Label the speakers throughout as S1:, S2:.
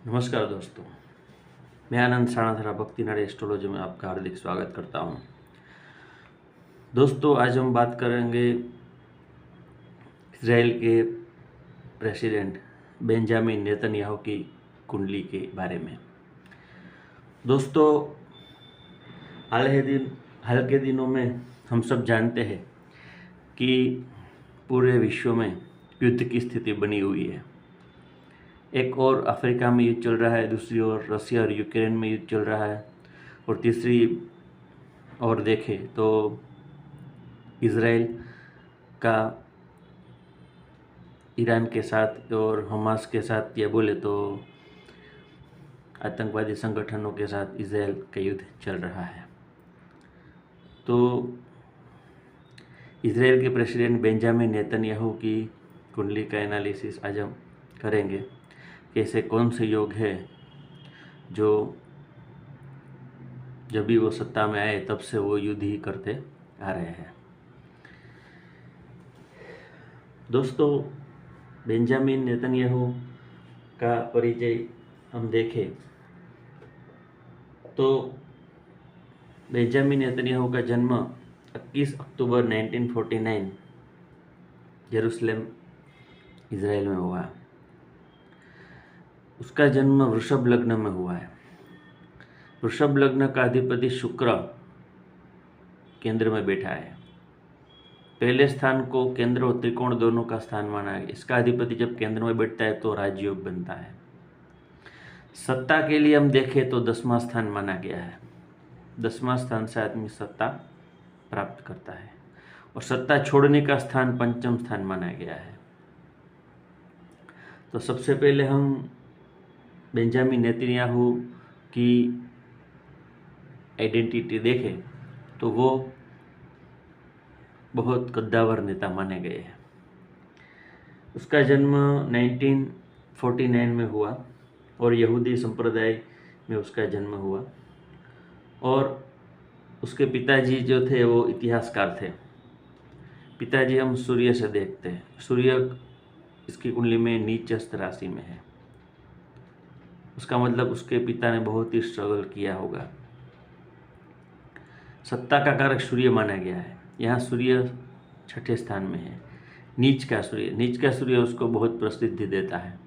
S1: नमस्कार दोस्तों, मैं आनंद साणाथरा भक्ति नारी एस्ट्रोलॉजी में आपका हार्दिक स्वागत करता हूं। दोस्तों, आज हम बात करेंगे इजराइल के प्रेसिडेंट बेंजामिन नेतन्याहू की कुंडली के बारे में। दोस्तों, हाल के दिनों में हम सब जानते हैं कि पूरे विश्व में युद्ध की स्थिति बनी हुई है। एक और अफ्रीका में युद्ध चल रहा है, दूसरी ओर रसिया और यूक्रेन में युद्ध चल रहा है, और तीसरी ओर देखें तो इजराइल का ईरान के साथ और हमास के साथ, या बोले तो आतंकवादी संगठनों के साथ इजराइल का युद्ध चल रहा है। तो इजराइल के प्रेसिडेंट बेंजामिन नेतन्याहू की कुंडली का एनालिसिस आज हम करेंगे कि ऐसे कौन से योग है जो जब भी वो सत्ता में आए तब से वो युद्ध ही करते आ रहे हैं। दोस्तों, बेंजामिन नेतन्याहू का परिचय हम देखें तो बेंजामिन नेतन्याहू का जन्म 21 अक्टूबर 1949 जेरूसलम इजराइल में हुआ। उसका जन्म वृषभ लग्न में हुआ है। वृषभ लग्न का अधिपति शुक्र केंद्र में बैठा है। पहले स्थान को केंद्र और त्रिकोण दोनों का स्थान माना है। इसका अधिपति जब केंद्र में बैठता है तो राजयोग बनता है। सत्ता के लिए हम देखें तो 10वां स्थान माना गया है। 10वां स्थान से आदमी सत्ता प्राप्त करता है, और सत्ता छोड़ने का स्थान 5वां स्थान माना गया है। तो सबसे पहले हम बेंजामिन नेतन्याहू की आइडेंटिटी देखें तो वो बहुत कद्दावर नेता माने गए हैं। उसका जन्म 1949 में हुआ और यहूदी संप्रदाय में उसका जन्म हुआ, और उसके पिताजी जो थे वो इतिहासकार थे। पिताजी हम सूर्य से देखते हैं। सूर्य इसकी कुंडली में नीचस्थ राशि में है। उसका मतलब उसके पिता ने बहुत ही स्ट्रगल किया होगा। सत्ता का कारक सूर्य माना गया है। यहाँ सूर्य 6ठे स्थान में है। नीच का सूर्य उसको बहुत प्रसिद्धि देता है।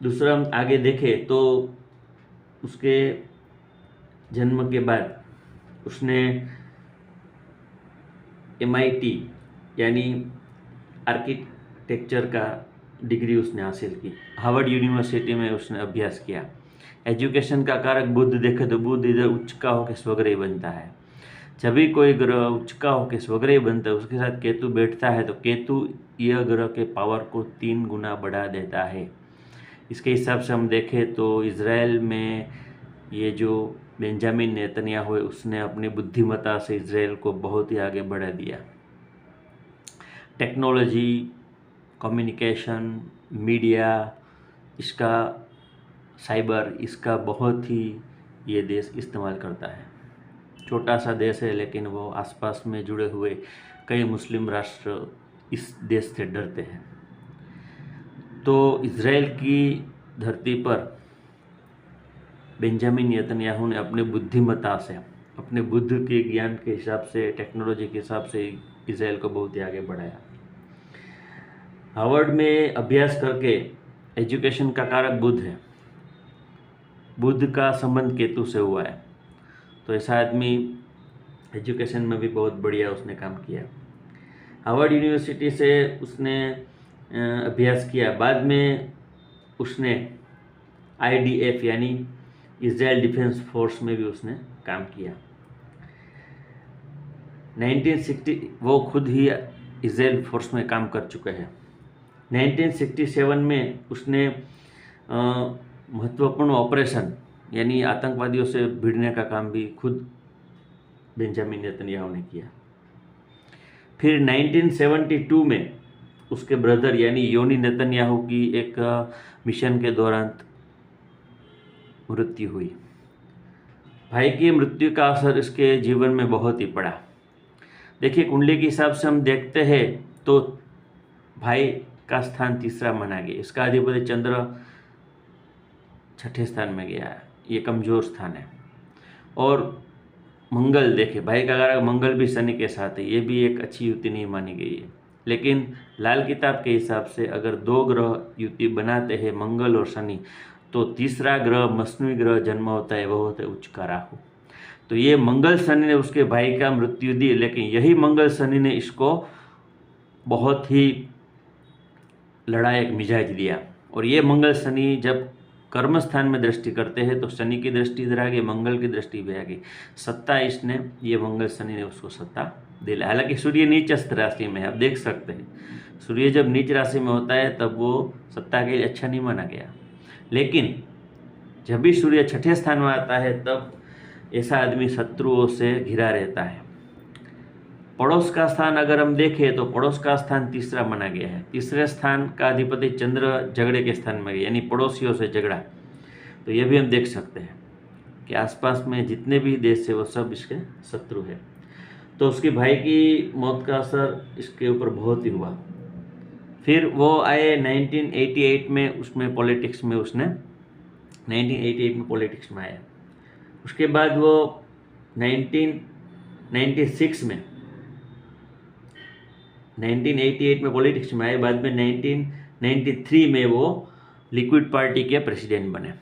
S1: दूसरा हम आगे देखें तो उसके जन्म के बाद उसने MIT यानी आर्किटेक्चर का डिग्री उसने हासिल की। हार्वर्ड यूनिवर्सिटी में उसने अभ्यास किया। एजुकेशन का कारक बुध देखे तो बुध इधर उच्च का होकर स्वग्रही बनता है। जब भी कोई ग्रह उच्च का होकर स्वग्रही बनता है, उसके साथ केतु बैठता है तो केतु यह ग्रह के पावर को 3 गुना बढ़ा देता है। इसके हिसाब से हम देखें तो इजराइल में ये जो बेंजामिन नेतन्याहू है उसने अपनी बुद्धिमत्ता से इजराइल को बहुत ही आगे बढ़ा दिया। टेक्नोलॉजी, कम्युनिकेशन, मीडिया, इसका साइबर, इसका बहुत ही ये देश इस्तेमाल करता है। छोटा सा देश है लेकिन वो आसपास में जुड़े हुए कई मुस्लिम राष्ट्र इस देश से डरते हैं। तो इजराइल की धरती पर बेंजामिन नेतन्याहू ने अपने बुद्धिमत्ता से, अपने बुद्ध के ज्ञान के हिसाब से, टेक्नोलॉजी के हिसाब से इजराइल को बहुत ही आगे बढ़ाया। हार्वर्ड में अभ्यास करके एजुकेशन का कारक बुध है। बुध का संबंध केतु से हुआ है, तो ऐसा आदमी एजुकेशन में भी बहुत बढ़िया उसने काम किया। हार्वर्ड यूनिवर्सिटी से उसने अभ्यास किया। बाद में उसने IDF यानी इजराइल डिफेंस फोर्स में भी उसने काम किया। 1960 वो खुद ही इजराइल फोर्स में काम कर चुके हैं। 1967 में उसने महत्वपूर्ण ऑपरेशन यानी आतंकवादियों से भिड़ने का काम भी खुद बेंजामिन नेतन्याहू ने किया। फिर 1972 में उसके ब्रदर यानी योनी नेतन्याहू की एक मिशन के दौरान मृत्यु हुई। भाई की मृत्यु का असर इसके जीवन में बहुत ही पड़ा। देखिए, कुंडली के हिसाब से हम देखते हैं तो भाई का स्थान तीसरा माना गया। इसका अधिपति चंद्र छठे स्थान में गया है, ये कमज़ोर स्थान है। और मंगल देखे, भाई का कारक मंगल भी शनि के साथ है, ये भी एक अच्छी युति नहीं मानी गई है। लेकिन लाल किताब के हिसाब से अगर दो ग्रह युति बनाते हैं मंगल और शनि, तो तीसरा ग्रह मसनवी ग्रह जन्म होता है, वह होता है उच्च का राहु। तो ये मंगल शनि ने उसके भाई का मृत्यु दी, लेकिन यही मंगल शनि ने इसको बहुत ही लड़ायक मिजाज दिया। और ये मंगल शनि जब कर्म स्थान में दृष्टि करते हैं तो शनि की दृष्टि इधर आ गई, मंगल की दृष्टि भी आ गई, सत्ता इसने, ये मंगल शनि ने उसको सत्ता दिला। हालांकि सूर्य नीचस्थ राशि में है, आप देख सकते हैं सूर्य जब नीच राशि में होता है तब वो सत्ता के लिए अच्छा नहीं माना गया। लेकिन जब भी सूर्य छठे स्थान में आता है तब ऐसा आदमी शत्रुओं से घिरा रहता है। पड़ोस का स्थान अगर हम देखें तो पड़ोस का स्थान तीसरा माना गया है। तीसरे स्थान का अधिपति चंद्र झगड़े के स्थान में गया, यानी पड़ोसियों से झगड़ा। तो ये भी हम देख सकते हैं कि आसपास में जितने भी देश है वो सब इसके शत्रु है। तो उसके भाई की मौत का असर इसके ऊपर बहुत ही हुआ। फिर वो आए 1988 में, उसमें पॉलिटिक्स में उसने 1988 में पॉलिटिक्स में आया। उसके बाद वो 1996 में 1988 में पॉलिटिक्स में आए, बाद में 1993 में वो लिक्विड पार्टी के प्रेसिडेंट बने।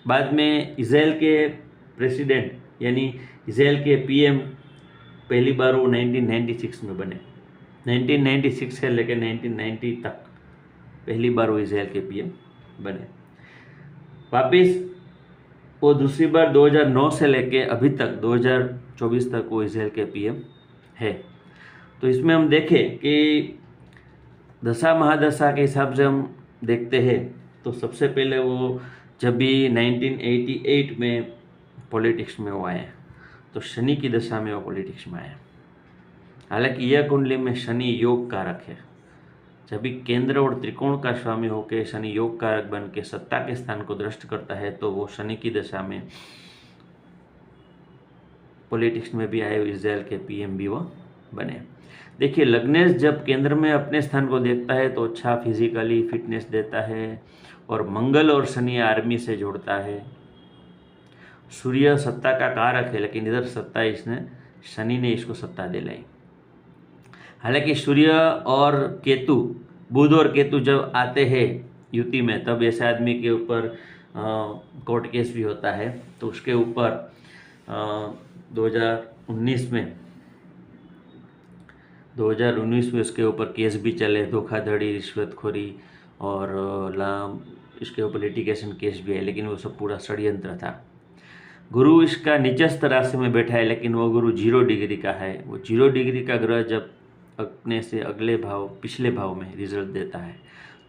S1: बाद में इजराइल के प्रेसिडेंट यानी इजराइल के पीएम पहली बार वो 1996 में बने। 1996 से लेकर 1990 तक पहली बार वो इजराइल के पीएम बने। वापिस वो दूसरी बार 2009 से लेके अभी तक 2024 तक वो इजराइल के पीएम है। तो इसमें हम देखें कि दशा महादशा के हिसाब से हम देखते हैं तो सबसे पहले वो जब भी 1988 में पॉलिटिक्स में वो आए तो शनि की दशा में वो पॉलिटिक्स में आए। हालांकि यह कुंडली में शनि योग कारक है। जब भी केंद्र और त्रिकोण का स्वामी होकर शनि योग कारक बन के सत्ता के स्थान को दृष्ट करता है तो वो शनि की दशा में पॉलिटिक्स में भी आए, इजराइल के पीएम भी वो बने। देखिए लग्नेश जब केंद्र में अपने स्थान को देखता है तो अच्छा फिजिकली फिटनेस देता है और मंगल और शनि आर्मी से जोड़ता है। सूर्य सत्ता का कारक है लेकिन इधर सत्ता इसने शनि ने इसको सत्ता दिलाई। हालांकि सूर्य और केतु, बुध और केतु जब आते हैं युति में तब ऐसे आदमी के ऊपर कोर्ट केस भी होता है। तो उसके ऊपर 2019 में उसके ऊपर केस भी चले, धोखाधड़ी, रिश्वतखोरी और इसके ऊपर लिटिगेशन केस भी है, लेकिन वो सब पूरा षड्यंत्र था। गुरु इसका नीचस्थ राशि में बैठा है लेकिन वो गुरु 0 डिग्री का है। वो 0 डिग्री का ग्रह जब अपने से अगले भाव पिछले भाव में रिजल्ट देता है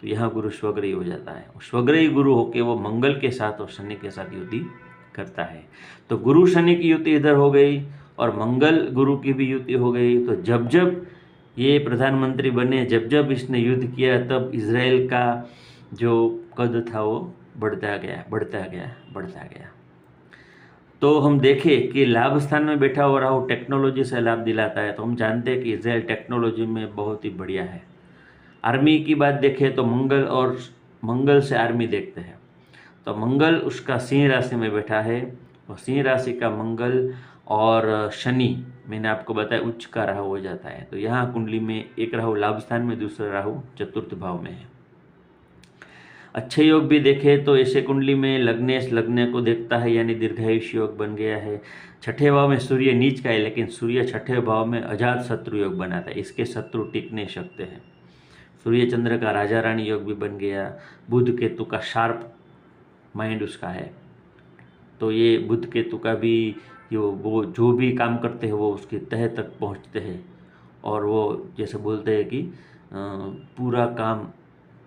S1: तो यहाँ गुरु स्वग्रही हो जाता है। स्वग्रही गुरु होके वो मंगल के साथ और शनि के साथ युति करता है। तो गुरु शनि की युति इधर हो गई और मंगल गुरु की भी युति हो गई। तो जब जब ये प्रधानमंत्री बने, जब जब इसने युद्ध किया तब इजराइल का जो कद था वो बढ़ता गया। तो हम देखें कि लाभ स्थान में बैठा हुआ राहु टेक्नोलॉजी से लाभ दिलाता है। तो हम जानते हैं कि इजराइल टेक्नोलॉजी में बहुत ही बढ़िया है। आर्मी की बात देखें तो मंगल से आर्मी देखते हैं। तो मंगल उसका सिंह राशि में बैठा है और सिंह राशि का मंगल और शनि मैंने आपको बताया उच्च का राहु हो जाता है। तो यहाँ कुंडली में एक राहु लाभ स्थान में, दूसरा राहु चतुर्थ भाव में है। अच्छे योग भी देखे तो ऐसे कुंडली में लग्नेश लग्न को देखता है यानी दीर्घायुष योग बन गया है। छठे भाव में सूर्य नीच का है लेकिन सूर्य छठे भाव में अजात शत्रु योग बनाता है, इसके शत्रु टिक नहीं सकते हैं। सूर्य चंद्र का राजा रानी योग भी बन गया। बुध केतु का शार्प माइंड उसका है। तो ये बुध केतु का भी वो जो भी काम करते हैं वो उसके तह तक पहुंचते हैं और वो जैसे बोलते हैं कि पूरा काम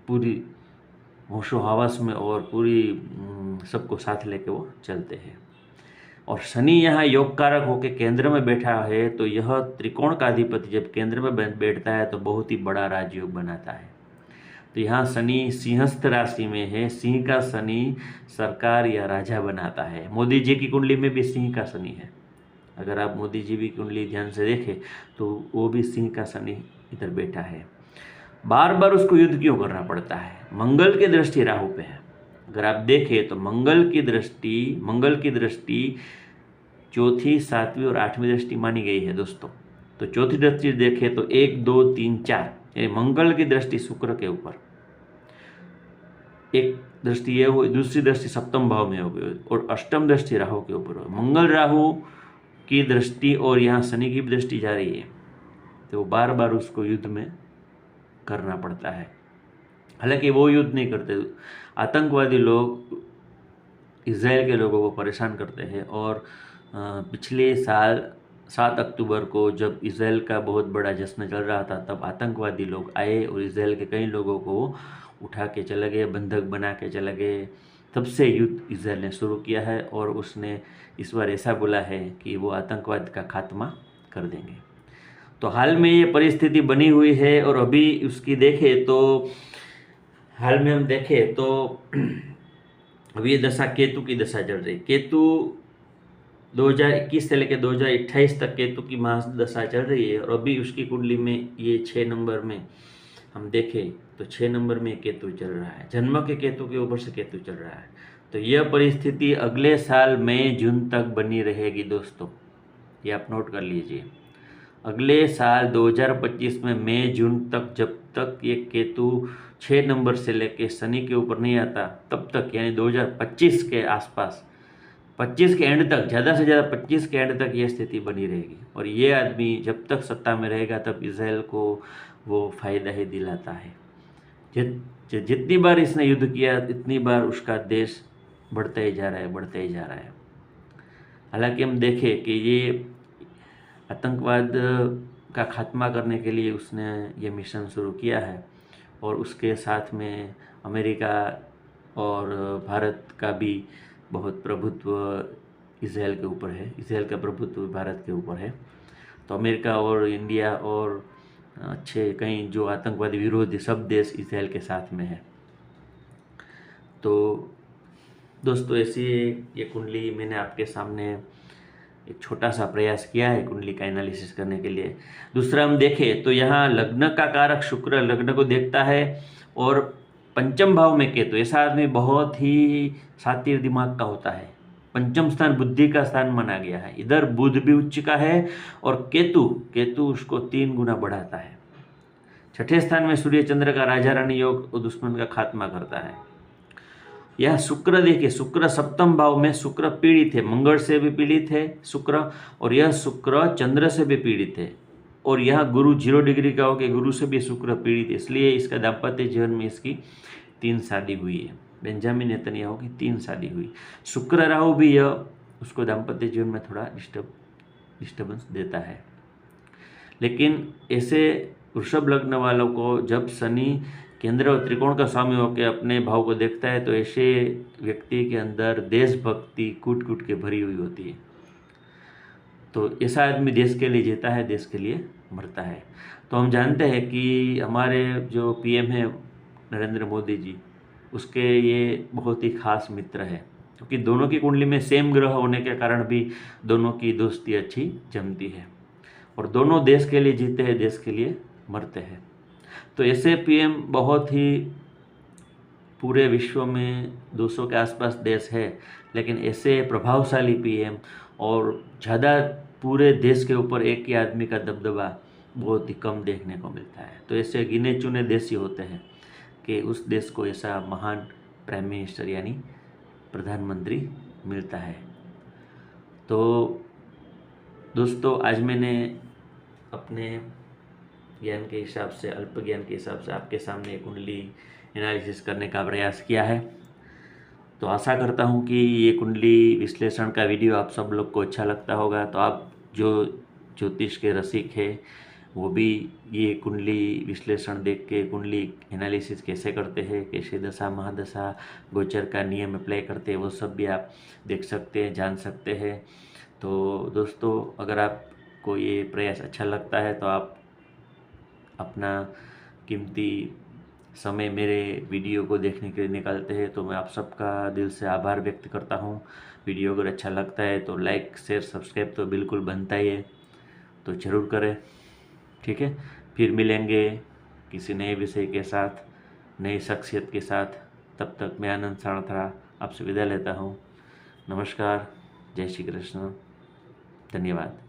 S1: पूरी होशो हवस में और पूरी सबको साथ लेके वो चलते हैं। और शनि यहाँ योग कारक होकर केंद्र में बैठा है तो यह त्रिकोण का अधिपति जब केंद्र में बैठता है तो बहुत ही बड़ा राजयोग बनाता है। तो यहाँ शनि सिंहस्थ राशि में है। सिंह का शनि सरकार या राजा बनाता है। मोदी जी की कुंडली में भी सिंह का शनि है। अगर आप मोदी जी की कुंडली ध्यान से देखें तो वो भी सिंह का शनि इधर बैठा है। बार बार उसको युद्ध क्यों करना पड़ता है? मंगल की दृष्टि राहु पे है अगर आप देखें तो मंगल की दृष्टि चौथी, सातवीं और आठवीं दृष्टि मानी गई है दोस्तों। तो चौथी दृष्टि देखें तो 1, 2, 3, 4 ये मंगल की दृष्टि शुक्र के ऊपर, एक दृष्टि ये हुई, दूसरी दृष्टि सप्तम भाव में हो गई और अष्टम दृष्टि राहु के ऊपर हो। मंगल राहु की दृष्टि और यहाँ शनि की दृष्टि जा रही है, तो बार बार उसको युद्ध में करना पड़ता है। हालांकि वो युद्ध नहीं करते, आतंकवादी लोग इज़राइल के लोगों को परेशान करते हैं। और पिछले साल 7 अक्टूबर को जब इज़राइल का बहुत बड़ा जश्न चल रहा था, तब आतंकवादी लोग आए और इज़राइल के कई लोगों को उठा के चले गए, बंधक बना के चले गए। तब से युद्ध इज़राइल ने शुरू किया है और उसने इस बार ऐसा बोला है कि वो आतंकवाद का खात्मा कर देंगे। तो हाल में ये परिस्थिति बनी हुई है और अभी उसकी देखें तो हाल में हम देखें तो अभी ये दशा केतु की दशा चल रही। केतु 2021 से लेकर 2028 तक केतु की महादशा चल रही है और अभी उसकी कुंडली में ये 6 नंबर में हम देखें तो 6 नंबर में केतु चल रहा है, जन्म के केतु के ऊपर से केतु चल रहा है। तो यह परिस्थिति अगले साल मई जून तक बनी रहेगी दोस्तों, ये आप नोट कर लीजिए। अगले साल 2025 में मई जून तक, जब तक ये केतु 6 नंबर से लेके शनि के ऊपर नहीं आता तब तक, यानी 2025 के आसपास, 25 के एंड तक, ज़्यादा से ज़्यादा 25 के एंड तक ये स्थिति बनी रहेगी। और ये आदमी जब तक सत्ता में रहेगा तब इज़राइल को वो फ़ायदा ही दिलाता है। जितनी बार इसने युद्ध किया इतनी बार उसका देश बढ़ता ही जा रहा है, बढ़ता ही जा रहा है। हालांकि हम देखें कि ये आतंकवाद का खात्मा करने के लिए उसने ये मिशन शुरू किया है और उसके साथ में अमेरिका और भारत का भी बहुत प्रभुत्व इज़राइल के ऊपर है, इज़राइल का प्रभुत्व भारत के ऊपर है। तो अमेरिका और इंडिया और अच्छे कई जो आतंकवादी विरोधी सब देश इज़राइल के साथ में है। तो दोस्तों ऐसी ये कुंडली मैंने आपके सामने एक छोटा सा प्रयास किया है कुंडली का एनालिसिस करने के लिए। दूसरा हम देखें तो यहाँ लग्न का कारक शुक्र लग्न को देखता है और पंचम भाव में केतु। ऐसा आदमी बहुत ही शातिर दिमाग का होता है। पंचम स्थान बुद्धि का स्थान माना गया है। इधर बुध भी उच्च का है और केतु उसको 3 गुना बढ़ाता है। छठे स्थान में सूर्य चंद्र का राजा रानी योग और दुश्मन का खात्मा करता है। यह शुक्र देखिए, शुक्र सप्तम भाव में शुक्र पीड़ित है, मंगल से भी पीड़ित है शुक्र, और यह शुक्र चंद्र से भी पीड़ित है। और यह गुरु 0 डिग्री का हो कि गुरु से भी शुक्र पीड़ित है, इसलिए इसका दाम्पत्य जीवन में इसकी 3 शादी हुई है। बेंजामिन नेतन्याहू की 3 शादी हुई। शुक्र राहु भी यह उसको दाम्पत्य जीवन में थोड़ा डिस्टर्बेंस देता है। लेकिन ऐसे वृषभ लग्न वालों को जब शनि केंद्र और त्रिकोण का स्वामी होकर अपने भाव को देखता है तो ऐसे व्यक्ति के अंदर देशभक्ति कूट कूट के भरी हुई होती है। तो ऐसा आदमी देश के लिए जीता है, देश के लिए मरता है। तो हम जानते हैं कि हमारे जो पीएम है नरेंद्र मोदी जी, उसके ये बहुत ही खास मित्र है, क्योंकि दोनों की कुंडली में सेम ग्रह होने के कारण भी दोनों की दोस्ती अच्छी जमती है और दोनों देश के लिए जीते हैं, देश के लिए मरते हैं। तो ऐसे पीएम बहुत ही पूरे विश्व में 200 के आसपास देश है, लेकिन ऐसे प्रभावशाली पीएम और ज़्यादा पूरे देश के ऊपर एक ही आदमी का दबदबा बहुत ही कम देखने को मिलता है। तो ऐसे गिने चुने देश ही होते हैं कि उस देश को ऐसा महान प्राइम मिनिस्टर यानी प्रधानमंत्री मिलता है। तो दोस्तों आज मैंने अपने ज्ञान के हिसाब से, अल्प ज्ञान के हिसाब से आपके सामने कुंडली एनालिसिस करने का प्रयास किया है। तो आशा करता हूँ कि ये कुंडली विश्लेषण का वीडियो आप सब लोग को अच्छा लगता होगा। तो आप जो ज्योतिष के रसिक है वो भी ये कुंडली विश्लेषण देख के कुंडली एनालिसिस कैसे करते हैं, कैसे दशा महादशा गोचर का नियम अप्लाई करते हैं, वो सब भी आप देख सकते हैं, जान सकते हैं। तो दोस्तों अगर आपको ये प्रयास अच्छा लगता है तो आप अपना कीमती समय मेरे वीडियो को देखने के लिए निकालते हैं, तो मैं आप सबका दिल से आभार व्यक्त करता हूँ। वीडियो अगर अच्छा लगता है तो लाइक शेयर सब्सक्राइब तो बिल्कुल बनता ही है, तो ज़रूर करें। ठीक है, फिर मिलेंगे किसी नए विषय के साथ, नई शख्सियत के साथ। तब तक मैं आनंद साणथरा आपसे विदा लेता हूँ। नमस्कार, जय श्री कृष्ण, धन्यवाद।